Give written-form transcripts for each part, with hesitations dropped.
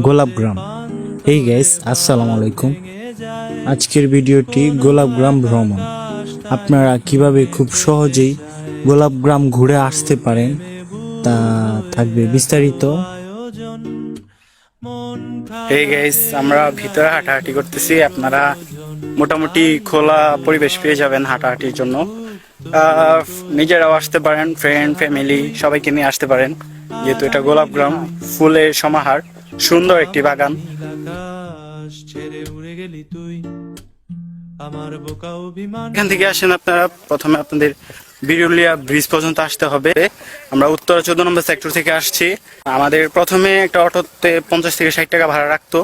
গোলাপগ্রাম। এই গাইস, আসসালামু আলাইকুম। আজকের ভিডিওটি গোলাপগ্রাম ভ্রমণ। আপনারা কিভাবে খুব সহজেই গোলাপগ্রাম ঘুরে আসতে পারেন তা থাকবে বিস্তারিত। এই গাইস, আমরা ভিতরে হাঁটাহাঁটি করতেছি। আপনারা মোটামুটি খোলা পরিবেশ পেয়ে যাবেন হাঁটাহাঁটির জন্য। নিজেরাও আসতে পারেন, ফ্রেন্ড ফ্যামিলি সবাইকে নিয়ে আসতে পারেন, যেহেতু এটা গোলাপগ্রাম ফুলের সমাহার, সুন্দর একটি বাগান। এখান থেকে আসেন আপনারা, প্রথমে আপনাদের বিরুলিয়া ব্রিজ পর্যন্ত আসতে হবে। আমরা উত্তর 14 নম্বর সেক্টর থেকে আসছি। আমাদের প্রথমে একটা অটোতে 50 থেকে 60 টাকা ভাড়া রাখতো।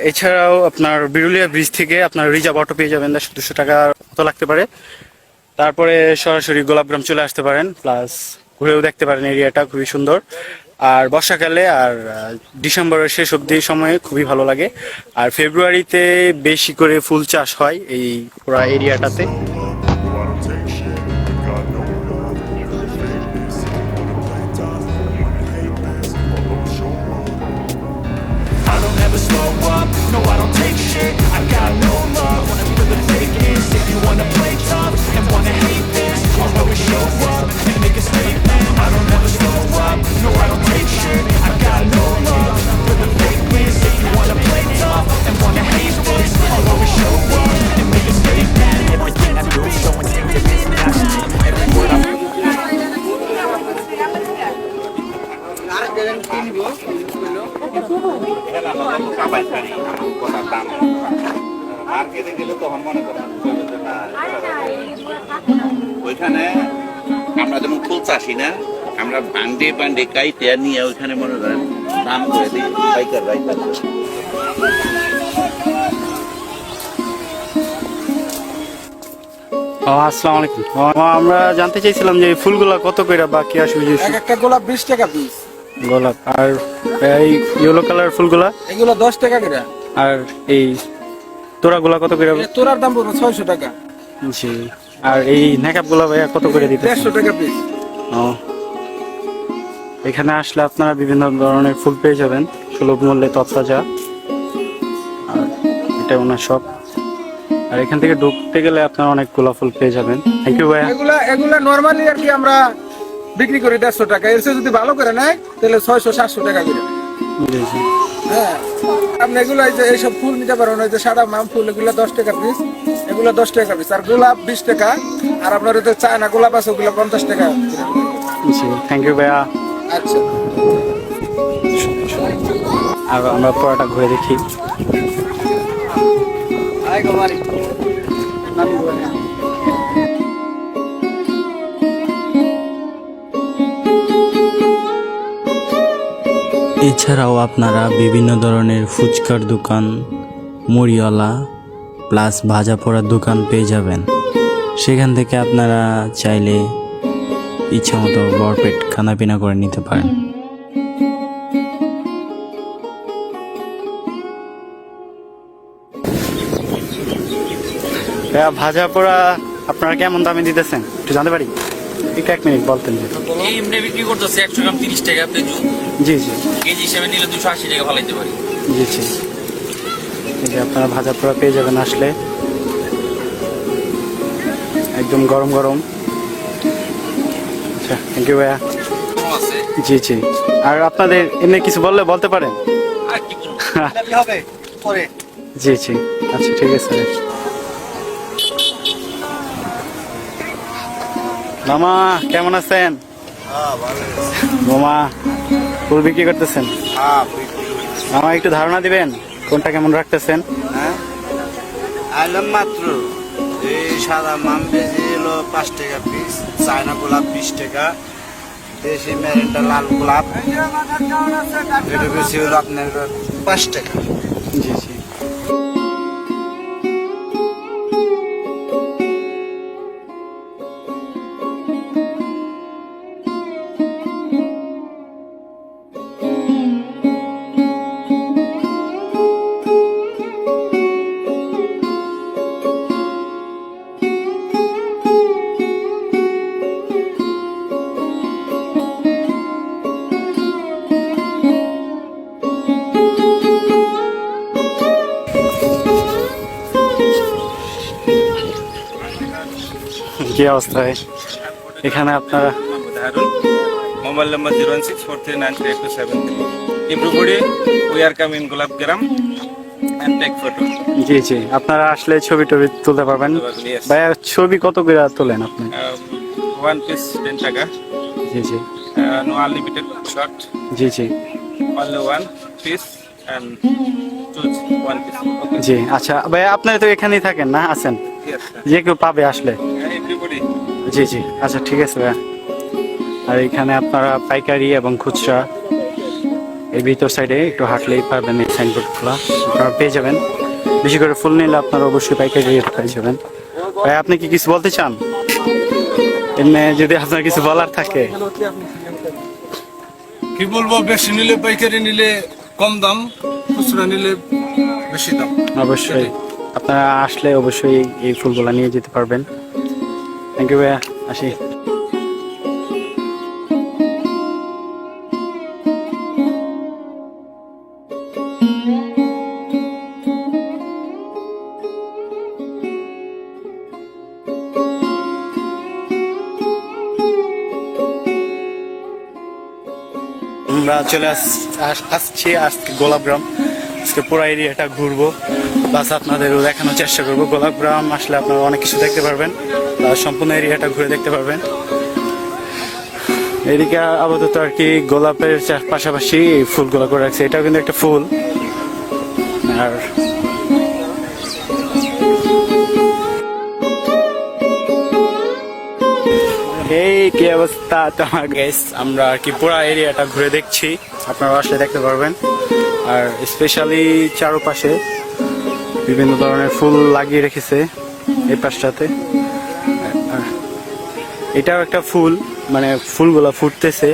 এছাড়াও আপনার বিরুলিয়া ব্রিজ থেকে আপনার রিজার্ভ অটো পেয়ে যাবেন, 100-200 টাকা মতো লাগতে পারে। তারপরে সরাসরি গোলাপগ্রাম চলে আসতে পারেন, প্লাস ঘুরেও দেখতে পারেন। এরিয়াটা খুবই সুন্দর। আর বর্ষাকালে আর ডিসেম্বরের শেষ অবধি সময়ে খুবই ভালো লাগে। আর ফেব্রুয়ারিতে বেশি করে ফুল চাষ হয় এই পুরো এরিয়াটাতে। ওইখানে আমরা যেমন ফুল চাষি না, আমরা বান্ডে বান্ডে কাইতে নিয়ে ওইখানে মনে করেন দাম করে দিই পাইকার পাইকার। আসসালামু আলাইকুম। আমরা জানতে চাইছিলাম যে এই ফুলগুলা কত করে বা কি আসবে? একটা গোলাপ 20 টাকা পিস। গোলাপ আর এই ইয়েলো কালার ফুলগুলা এগুলো 10 টাকা করে। আর এই তোড়াগুলা কত করে? তোরার দাম পড়বে 600 টাকা। জি। আর এই নেকাপ গুলা ভাইয়া কত করে দিতে? 150 টাকা পিস। ও, এখানে আসলে আপনারা বিভিন্ন ধরনের ফুল পেয়ে যাবেন সুলভ মূল্যে, তরতাজা। আর এটা ওনার শপ। আর এখান থেকে ঢুকতে গেলে আপনারা অনেক গোলাপ ফুল পেয়ে যাবেন। থ্যাংক ইউ ভাইয়া। এগুলা নরমালি আর কি আমরা বিক্রি করি 150 টাকা। এর চেয়ে যদি ভালো করে নেয় তাহলে 600-700 টাকা করে। জি জি। হ্যাঁ, আপনি এগুলো এই যে এইসব ফুল নিতে পারেন, ওই যে সাদা মাম ফুল, এগুলো 10 টাকা পিস। এগুলো 10 টাকা পিস। আর গোলাপ 20 টাকা। আর আপনার ওই যে চায়না গোলাপ আছে, ওগুলো 50 টাকা। জি, থ্যাংক ইউ ভাইয়া। আচ্ছা, আর আমরা পড়াটা ঘুরে দেখি। এছাড়াও আপনারা বিভিন্ন ধরনের ফুচকার দোকান, মুড়িওয়ালা প্লাস ভাজা পোড়ার দোকান পেয়ে যাবেন। সেখান থেকে আপনারা চাইলে ইচ্ছা মতো ভরপেট খানাপিনা করে নিতে পারেন। ভাইয়া, ভাজা পোড়া আপনারা কেমন দামে দিতেছেন একটু জানতে পারি? একটু 1 মিনিট বলতেন যে। এমনি বিক্রি করতেছে 100 গ্রাম 30 টাকা। আপনি জি জি কেজি হিসেবে নিলে 280 টাকা ফলাইতে পারি। জি জি। এই যে আপনারা ভাজা পোড়া পেয়ে যাবেন আসলে, একদম গরম গরম। আচ্ছা, থ্যাংক ইউ ভাইয়া। আছে জি জি। আর আপনাদের এমনি কিছু বললে বলতে পারেন। আর কি বলবো? হবে পরে। জি জি। আচ্ছা, ঠিক আছে। মামা কেমন আছেন? মামা ফুল বিক্রি করতেছেন? মামা একটু ধারণা দিবেন কোনটা কেমন রাখতেছেন? আইলাম মাত্র এই সাদা মাম বেজি হলো 5 টাকা পিস, চায়না গোলাপ 20 টাকা, দেশি মেরিনটা লাল গোলাপ এটা বেশি হলো আপনার 5 টাকা। জি জি। কি অবস্থায় এখানে আপনারা Mobile number 01643938273. Everybody, we are coming Gulabgram and take photo. জি জি আপনারা আসলে ছবি টবি তুলতে পারবেন Yes. ভাইয়া ছবি কত করে তোলেন আপনি One piece 10 taka. G G No unlimited shot. G G Only one piece and choose one piece. Okay. জি আচ্ছা ভাইয়া আপনারা তো এখানেই থাকেন না আছেন Yes. Sir. যে কেউ পাবে আসলে Everybody. জি জি আচ্ছা ঠিক আছে ভাইয়া আর এখানে আপনারা পাইকারি এবং খুচরা এই ভিতর সাইডে একটু হাঁটলেই পারবেন এই সাইনবোর্ডগুলো আপনারা পেয়ে যাবেন বেশি করে ফুল নিলে আপনারা অবশ্যই পাইকারি রেট পেয়ে যাবেন ভাই আপনি কি কিছু বলতে চান এমনি যদি আপনার কিছু বলার থাকে কি বলবো, বেশি নিলে পাইকারি নিলে কম দাম, খুচরা নিলে বেশি দাম। অবশ্যই আপনারা আসলে অবশ্যই এই ফুলগুলো নিয়ে যেতে পারবেন থ্যাংক ইউ ভাইয়া আসি আমরা চলে আসছি আজকে গোলাপগ্রাম আজকে পুরো এরিয়াটা ঘুরবো প্লাস আপনাদেরও দেখানোর চেষ্টা করবো গোলাপগ্রাম আসলে আপনারা অনেক কিছু দেখতে পারবেন সম্পূর্ণ এরিয়াটা ঘুরে দেখতে পারবেন এদিকে আপাতত আর কি গোলাপের পাশাপাশি ফুলগুলো করে রাখছে এটাও কিন্তু একটা ফুল আর এই কি অবস্থা তোমার গাইস আমরা আর কি পুরো এরিয়াটা ঘুরে দেখছি আপনারা আসলে দেখতে পারবেন আর স্পেশালি চারপাশে বিভিন্ন ধরনের ফুল লাগিয়ে রেখেছে এই পাশটাতে আর এটাও একটা ফুল মানে ফুলগুলা ফুটতেছে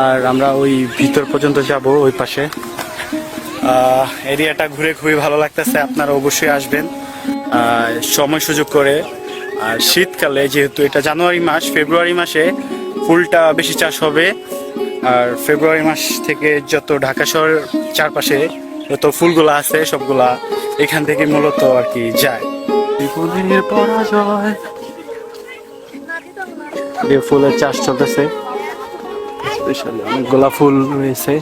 আর আমরা ওই ভিতর পর্যন্ত যাব ওই পাশে এরিয়াটা ঘুরে খুবই ভালো লাগতেছে আপনারা অবশ্যই আসবেন সময় সুযোগ করে আর শীতকালে যেহেতু এটা জানুয়ারি মাস ফেব্রুয়ারি মাসে ফুলটা বেশি চাষ হবে আর ফেব্রুয়ারি মাস থেকে যত ঢাকা শহর চারপাশে যত ফুলগুলা আছে সবগুলা এখান থেকে মূলত আর কি যায় ফুলের পরাজয় ফুলের চাষ চলতেছে স্পেশালি অনেকগুলা ফুল রয়েছে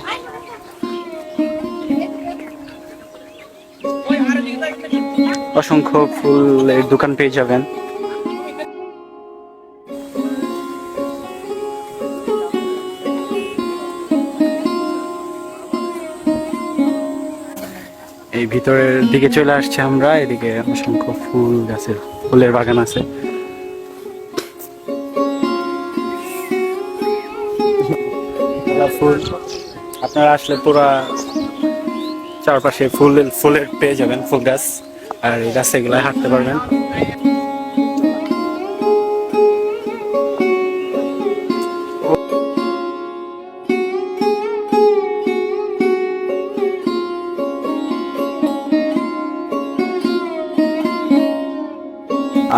অসংখ্য ফুলের দোকান পেয়ে যাবেন এই ভিতরের দিকে চলে আসছে আমরা এদিকে অসংখ্য ফুল গাছের ফুলের বাগান আছে ফুল আপনারা আসলে পুরা চারপাশে ফুলের পেয়ে যাবেন ফুল গাছ আর এই গাছে এগুলো হাঁটতে পারবেন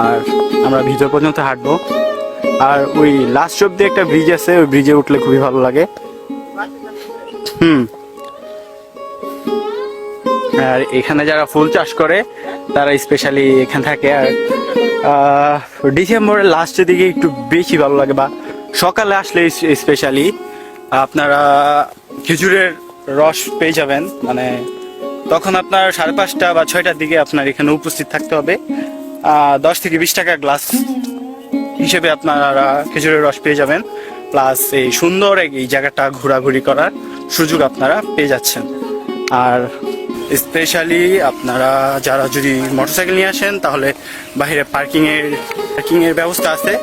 আর আমরা ভিতর পর্যন্ত হাঁটবো আর ওই লাস্ট অব্দি একটা ব্রিজ আছে ওই ব্রিজে উঠলে খুবই ভালো লাগে আর এখানে যারা ফুল চাষ করে তারা স্পেশালি এখানে থাকে আর ডিসেম্বরের লাস্টের দিকে একটু বেশি ভালো লাগে বা সকালে আসলে স্পেশালি আপনারা খেজুরের রস পেয়ে যাবেন মানে তখন আপনার 5:30 বা 6টার দিকে আপনার এখানে উপস্থিত থাকতে হবে 10 থেকে 20 টাকা গ্লাস হিসেবে আপনারা খেজুরের রস পেয়ে যাবেন প্লাস এই সুন্দর এই জায়গাটা ঘোরাঘুরি করার সুযোগ আপনারা পেয়ে যাচ্ছেন আর স্পেশালি আপনারা যারা যদি মোটরসাইকেল নিয়ে আসেন তাহলে বাইরে পার্কিং এর ব্যবস্থা আছে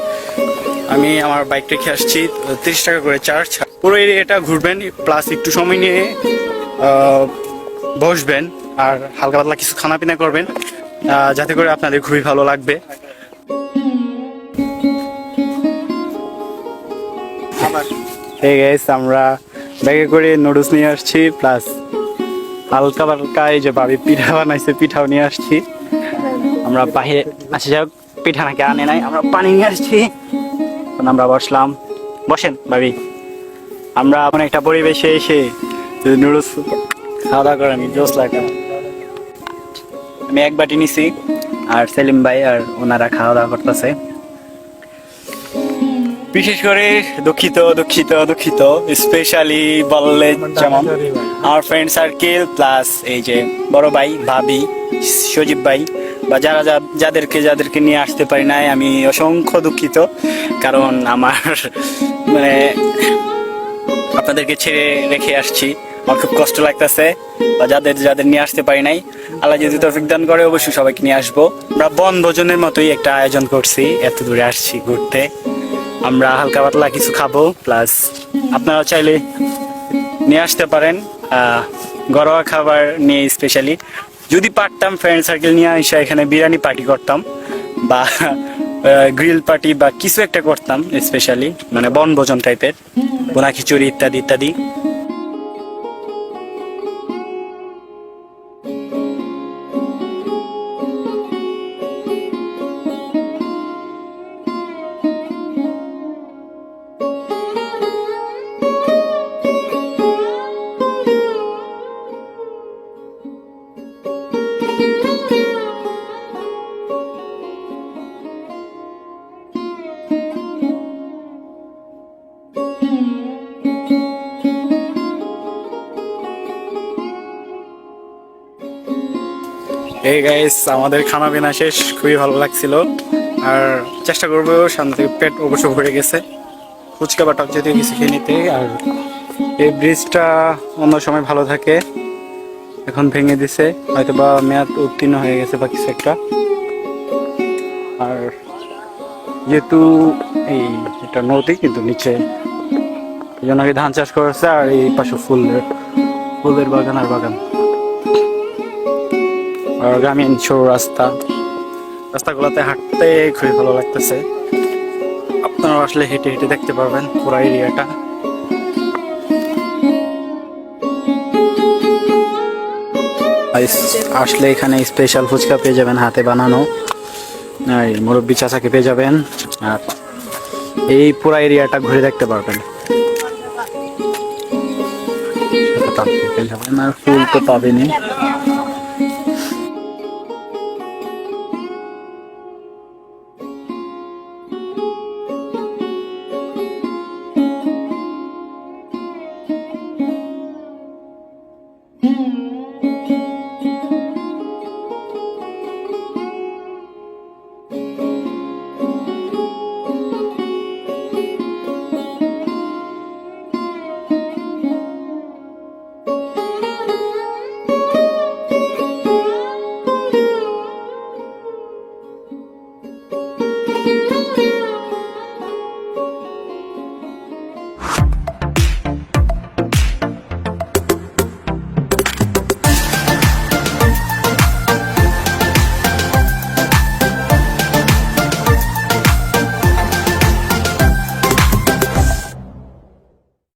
আমি আমার বাইক রেখে আসছি 30 টাকা করে চার্জ পুরো এরিয়াটা ঘুরবেন প্লাস একটু সময় নিয়ে বসবেন আর হালকা পাতলা কিছু খানা পিনা করবেন যাতে করে আপনাদের খুবই ভালো লাগবে এই গাইস আমরা ব্যাগে করে নুডলস নিয়ে আসছি প্লাস হালকা পালকা এই যে ভাবি পিঠা বানাইছে পিঠাও নিয়ে আসছি আমরা বাইরে আচ্ছা যাই পিঠা নাকি আনে নাই আমরা পানি নিয়ে আসছি আমরা বসলাম বসেন ভাবি আমরা এমন একটা পরিবেশে এসে নুডলস খাওয়া দাওয়া করেন জোস লাগে আমি এক বাটি নিছি আর সেলিম ভাই আর ওনারা খাওয়া দাওয়া করতেছে। বিশেষ করে দুঃখিত স্পেশালি বললে যেমন আমার ফ্রেন্ড সার্কেল প্লাস এই যে বড় ভাই ভাবি সজীব ভাই বা যাদেরকে নিয়ে আসতে পারি নাই, আমি অসংখ্য দুঃখিত। কারণ আমার মানে আপনাদেরকে ছেড়ে রেখে আসছি, আমার খুব কষ্ট লাগতেছে। বা যাদের নিয়ে আসতে পারি নাই, আল্লাহ যদি তৌফিক দান করে অবশ্যই সবাইকে নিয়ে আসবো। আমরা বনভোজনের মতোই একটা আয়োজন করছি, এত দূরে আসছি ঘুরতে। আমরা হালকা পাতলা কিছু খাবো, প্লাস আপনারা চাইলে নিয়ে আসতে পারেন ঘরোয়া খাবার নিয়ে। স্পেশালি যদি পারতাম ফ্রেন্ড সার্কেল নিয়ে এসে এখানে বিরিয়ানি পার্টি করতাম বা গ্রিল পার্টি বা কিছু একটা করতাম, স্পেশালি মানে বনভোজন টাইপের, বোনা খিচুড়ি ইত্যাদি ইত্যাদি। এই গাইস, আমাদের খানা পিনা শেষ, খুবই ভালো লাগছিল। আর চেষ্টা করবো সামনে থেকে পেট অবশ্য ভরে গেছে, ফুচকা বা টক জাতীয় কিছু খেয়ে নিতে। আর এই ব্রিজটা অন্য সময় ভালো থাকে, এখন ভেঙে দিছে, হয়তো বা মেয়াদ উত্তীর্ণ হয়ে গেছে বা কিছু একটা। আর যেহেতু এটা নদী কিন্তু নিচে, এই জন্য ধান চাষ করেছে। আর এই পাশে ফুলের বাগান আর বাগান, আর গ্রামীণ সরু রাস্তাগুলোতে হাঁটতে খুবই ভালো লাগতেছে। আপনারা আসলে হেঁটে হেঁটে দেখতে পারবেন পুরো এরিয়াটা। আসলে এখানে স্পেশাল ফুচকা পেয়ে যাবেন, হাতে বানানো। আর মুরব্বি চাচাকে পেয়ে যাবেন, আর এই পুরো এরিয়াটা ঘুরে দেখতে পারবেন। আর ফুল তো পাবেনই।